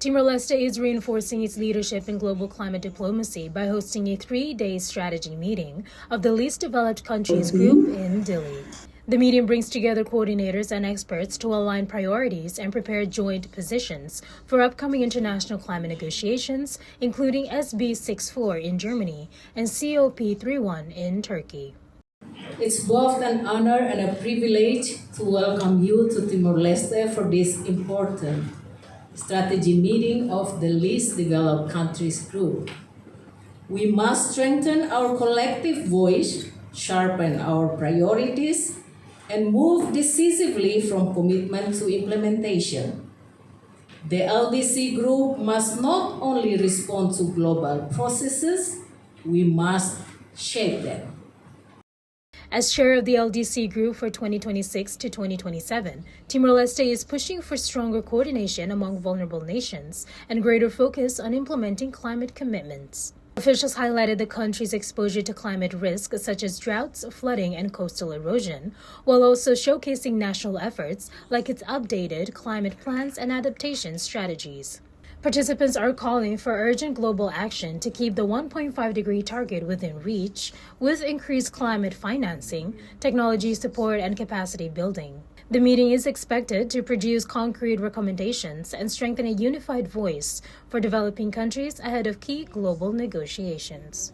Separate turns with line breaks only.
Timor-Leste is reinforcing its leadership in global climate diplomacy by hosting a 3-day strategy meeting of the Least Developed Countries Group in Dili. The meeting brings together coordinators and experts to align priorities and prepare joint positions for upcoming international climate negotiations, including SB 64 in Germany and COP31 in Turkey.
It's both an honor and a privilege to welcome you to Timor-Leste for this important strategy meeting of the Least Developed Countries Group. We must strengthen our collective voice, sharpen our priorities, and move decisively from commitment to implementation. The LDC Group must not only respond to global processes, we must shape them.
As chair of the LDC Group for 2026 to 2027, Timor-Leste is pushing for stronger coordination among vulnerable nations and greater focus on implementing climate commitments. Officials highlighted the country's exposure to climate risks such as droughts, flooding, and coastal erosion, while also showcasing national efforts like its updated climate plans and adaptation strategies. Participants are calling for urgent global action to keep the 1.5-degree target within reach, with increased climate financing, technology support, and capacity building. The meeting is expected to produce concrete recommendations and strengthen a unified voice for developing countries ahead of key global negotiations.